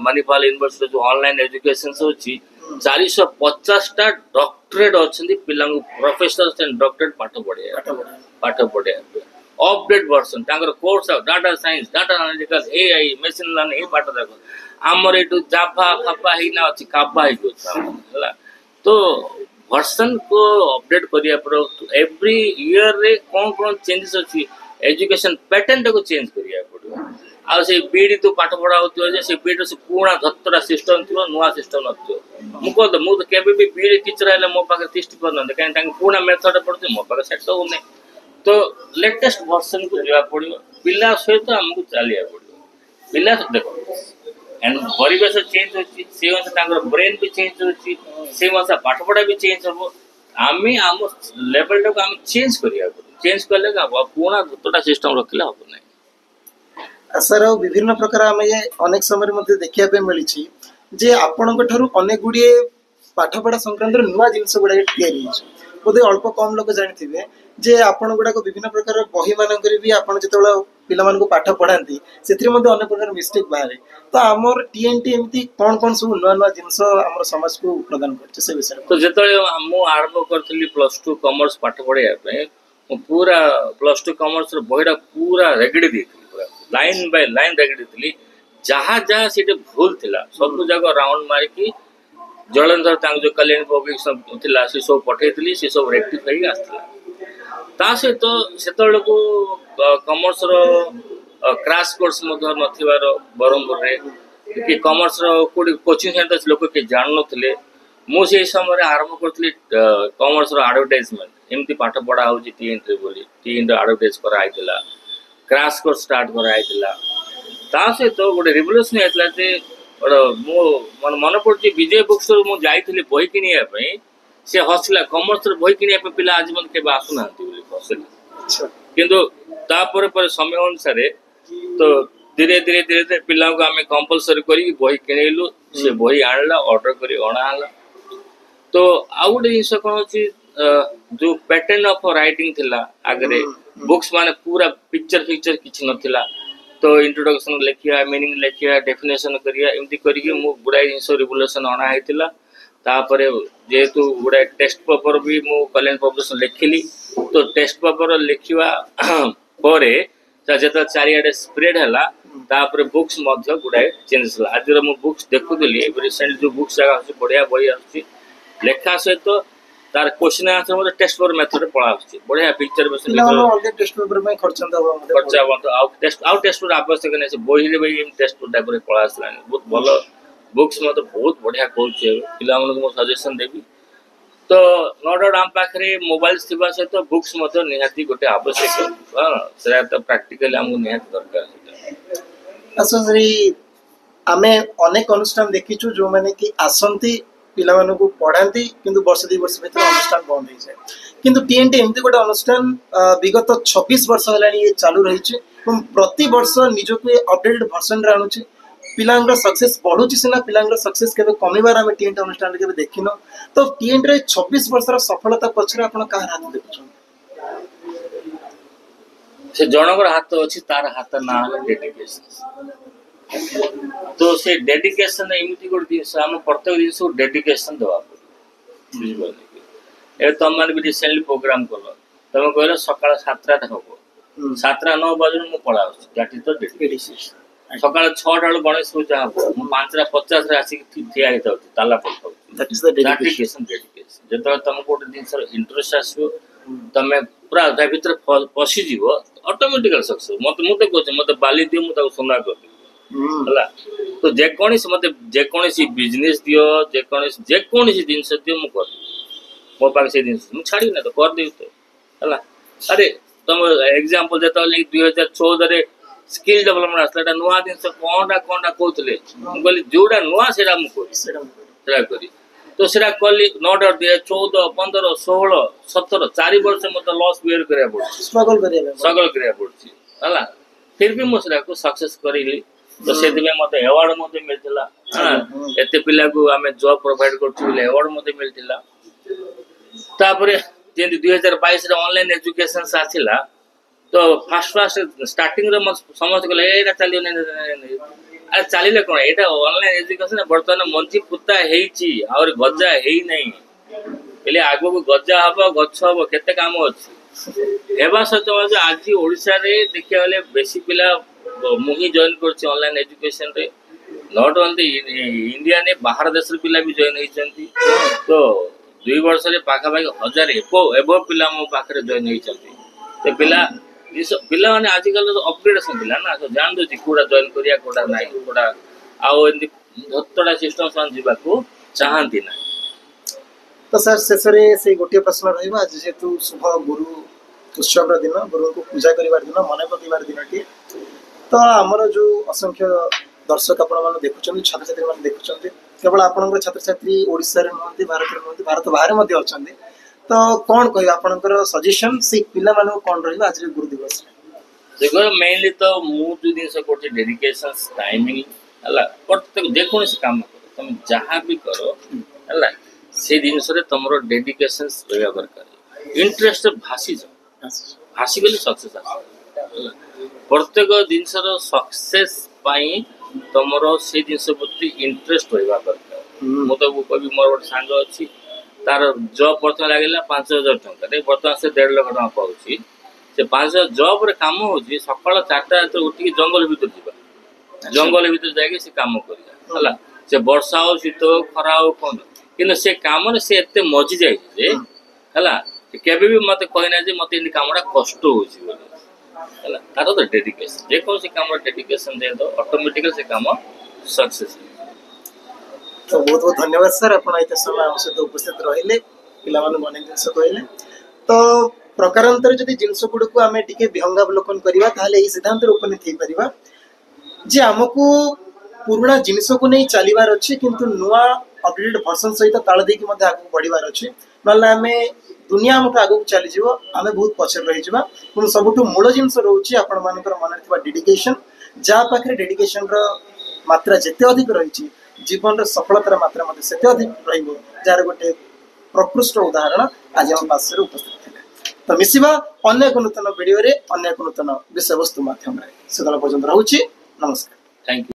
मणिपाल यूनिवर्सिटी जो ऑनलाइन एजुकेशन से अछि 450 टा डॉक्टरेट अछि पिला प्रोफेसर एंड डॉक्टरेट पाठ पढे अपडेट वर्जन तांकर course data science data analytical AI machine learning ए पाठ देखो हमर एटू जाफा फापा हिना अछि कापा हि को हला तो वर्जन को अपडेट करिया पर एवरी ईयर रे कोन चेंजेस अछि एजुकेशन पैटर्न को चेंज करिया पड़ो आ से बीडी तो पाठ पढ़ा होतो जे से बीडी से पूरा धत्तरा सिस्टम थियो नुवा सिस्टम नथियो मु तो केबे भी बीडी टीचर आले मो पाके 30 पर न काई तांग पूरा मेथड पड़ते मो पाके सेट हो नै तो लेटेस्ट वर्जन को जिया पड़ियो पिला सहित हमको चलिया पड़ियो पिला देखो एंड परिवेश चेंज होची से अनुसार तांगर ब्रेन भी चेंज होची से अनुसार पाठ पढ़ा भी चेंज हो आमी आम लेवल को हम चेंज करिया चेंज करले का पूरा धत्तडा सिस्टम रखले हो नै सर विभिन्न प्रकार आम ये अनेक समय मध्य देखिया पे मिली जे आपणक ठारू अनेक गुड़िए पाठपढ़ा संक्रांत नुआ जिनस गुड़ा तैयारी बोधे अल्प कम लोग जानी जे आपण गुड़ाक विभिन्न प्रकार बही मानक भी आपड़ जो पिला पाठ पढ़ाती से अनेक प्रकार मिस्टेक बाहर तो आमर टीएनटी एमती कौन कौन सब नुआ नुआ जिनस आम समाज को प्रदान कर विषय तो जो आरंभ करी +2 कॉमर्स पाठ पढ़ाई पूरा +2 कॉमर्स बहीटा पूरा रेगड़ी दी लाइन बाय लाइन रेगड़ी थी जहाँ जहाँ सीटे भूल थिला सब जगह राउंड मारिकी जलंधर तांग जो कल्याण पब्लिक सब थिला से सब पठेइतली से सब रेक्टिफाई आस्थिला ता सहित सेतळ को कॉमर्स रो क्रैश कोर्स मधर नथिवार बरमपुर रे कि कॉमर्स रो कोचिंग सेंटर लोक के जान नथिले मु से समय आरंभ करथली कॉमर्स रो एडवर्टाइजमेंट एमती पाठ पढ़ा होची टीएन रे बोली टीएन रो एडवर्टाइज करा आइतला क्रैश कोर्स स्टार्ट करा आइतला ता सहित गोटे रिवोल्यूशन आइतला जे मो मन पड़े विजय बुक स्टोर मु जाइथिली बही किनिया पई से हसला कॉमर्स रे बही किनिया पे पिला आज मन के आसुना हसला किंतु ता पर समय अनुसार तो धीरे धीरे धीरे धीरे पिला को आम कंपलसरी कर बही किणलु से बही आणला ऑर्डर कर अणाला तो आउ गोटे जिनस कौन अच्छी जो पैटर्न ऑफ राइटिंग थिला आगे बुक्स माने पूरा पिक्चर फिक्चर किसी नथिला तो इंट्रोडक्शन लिखिया मीनिंग लिखिया डेफिनेशन करिया एमती करके मु गुडाई जिनस रिवोल्यूशन अणा हेतिला तापरे जेहेतु गुडाई टेस्ट पेपर भी मु कल्याण पब्लिकेशन लिखिली तो टेस्ट पेपर लिखिवा परे जेत चारिआडे स्प्रेड है तापर बुक्स गुड़ाए चेंजेस आज मु बुक्स देखुली रिसेंट जो बुक्स जगह बढ़िया बही आस लेखा सहित तार क्वेश्चन आंसर मतलब टेस्ट पेपर मेथड पढ़ा आछी बढ़िया पिक्चर बस टेस्ट पेपर में खर्चा बंद आउ टेस्ट पेपर आवश्यक नहीं से बही रे बही टेस्ट पेपर टाइप रे पढ़ा आसलानी बहुत भलो बुक्स मत बहुत बढ़िया कहूचे पिला मन को सजेशन देबी तो नो डाउट आम पाखे मोबाइल थिबा सहित बुक्स मत निहाती गोटे आवश्यक हां सेरा तो प्रैक्टिकली हमको निहाती दरकार असरी आमे अनेक अनुष्ठान देखिछु जो माने कि आसंती पिला मानकु पढ़ाती किंतु वर्ष 2 वर्ष भीतर अनुष्ठान बंद हो जाए किंतु टीएनटी एमती गोटे अनुष्ठान विगत 26 वर्ष हेलानी ये चालू रही प्रति वर्ष निजको अपडेटेड वर्जन रे आणुछि पिलांगर सक्सेस बढ़ुछि सिना पिलांगर सक्सेस केबे कमिबार आमे टीएनटी अनुष्ठान रे केबे देखिनो तो टीएनटी रे 26 वर्ष रा सफलता पछरे आपण का हाथ देखुछन से जनकर हाथ अछि तार हाथ ना डेडिकेशन तो से डेडिकेशन एमती गोटे जिन आम प्रत्येक जिनस डेडिकेशन देवा बुझे तुम मैंने भी रिसेंटली प्रोग्राम कल तुम कह सका 7टा हम 7टा 9 बजे मुझे पढ़ा दैट इज द डेडिकेशन सका 6टा बेलू गणेश पूजा हम 5:50 आसिक ठिया होता ताला पड़ता डेडिकेशन जो तुमको गोटे जिन इंटरेस्ट आसो तुम पूरा भर पशिज ऑटोमेटिकल सक्सेस मत मुझे कह मत बाली दियो मुझे सुना कर तो जेकोसी मत जेकोसी बिजनेस दियो जेकोसी जिनस दियो मु कर मो पास से जिनस मु छाड़ी ना तो कर दे तो हला अरे तुम एग्जांपल देता 2014 रे स्किल डेवलपमेंट आसला नुआ जिनस कोनटा कहतले मु कहली जोडा नुआ सेरा मु करी तो सेरा कली नॉट आउट 14 15 16 17 4 वर्ष मत लॉस बेयर करिया पड़ स्ट्रगल करिया पड़छि हला फिर भी मु सेरा को सक्सेस करिली तो से मत अवार्ड मिलता एत पिला को आम जॉब प्रोवाइड कर अवार्ड मिलता जमी 2022 ऑनलाइन एजुकेशन आसला तो फास्ट स्टार्टिंग समस्त कहले चलिए चलिए कौन यहाँ ऑनलाइन एजुकेशन बर्तमान मंजी पुता और गजा है नहीं पहले आग को गजा हम गछ हम केते काम अच्छी एवं सहित आज ओडिशा रे देखिया गले बेसी पिला मुही जॉइन कर ऑनलाइन एजुकेशन रे नॉट ओनली इंडिया ने बाहर देश पिला भी जॉइन होती तो 2 वर्ष रे पाखा पाखी 1000 एबो पिला मो पाखरे जॉइन होती तो पिला माने आजकल तो अपग्रेडेशन पिला ना तो जान दो कोड़ा जॉइन करिया कोड़ा नाही कोड़ा आउ एंदी धत्तडा सिस्टम सान जीवा को चाहंती ना तो सर शेषरे से गोटे प्रश्न रहइबा आज जेतु शुभ गुरु उत्सव दिन गुरु को पूजा करिवार दिन मने पकिवार दिनटी तो आमर जो असंख्य दर्शक आपण देखुं छात्र छात्री मैंने देखुं केवल आपण छात्र छात्री ओडिशा रे नहंती भारत रे नहंती भारत बाहर मध्ये अछंती तो कौन कह आपनकर सजेशन से पिला मानको कौन रहइबा आज गुरु दिवस देखो मेनली तो मु जो दिन से कोठी डेडिकेशन टाइमिंग हला प्रत्येक देखो से काम करो तुम जहां भी करो हला से दिन से तमरो डेडिकेशन रहबा दरकार इंटरेस्ट भासी गले सक्सेस आस प्रत्येक जिनसर सक्सेस पाई तमरो से जिनस प्रति इंटरेस्ट रहबा दरकार मु तो कभी मोर गोटे सांग अछि तार जॉब प्रथम लागला 5000 टंका रे बर्तमान से 1.5 लाख टंका पाउछि से 5000 जॉब रे काम होछि सकाळ 4टा तो उठी जंगल भीतर जीवा जंगल भीतर जाके से काम करिया हला से वर्षा हो शीत खरा हो कोन किन से काम रे से एते मजी जाय जे हला केबे भी मते कहना जे मते इन कामडा कष्ट होछि बोले हला तारो तो डेडिकेशन जे कोन से काम डेडिकेशन दे दो ऑटोमेटिकली से काम सक्सेस तो बहुत बहुत धन्यवाद सर आपण एते समय हम सहित उपस्थित रहिले पिला माने बने जिंस कहले तो प्रकारांतर जदि जिंस गुड को आमे टिके विहंगावलोकन करिवा ताले ई सिद्धांत रे उपनीत हे परिबा जे हमकु पुराना जिंस को नहीं चलीबार अछि किंतु नुवा अपडेटेड वर्जन सहित ताळ देकी मध्ये आगु बढ़ीबार अछि नला आमे दुनिया मत आगु चली जीवो आमे बहुत पछर रहि जीवा पण सबटु मूल जिंस रहउछि आपण मानकर मन थिबा डेडिकेशन जहाँ पाखे डेडिकेशन मात्रा जिते अधिक रही जीवन सफलतार मात्रा से अधिक जार गोटे प्रकृष्ट उदाहरण आज आम पास उपस्थित थे। तो मिसिबा अन्य एक नूतन वीडियो रे अन्य एक नूतन विषय वस्तु माध्यम से पर्यंत रोचे। नमस्कार। Thank you.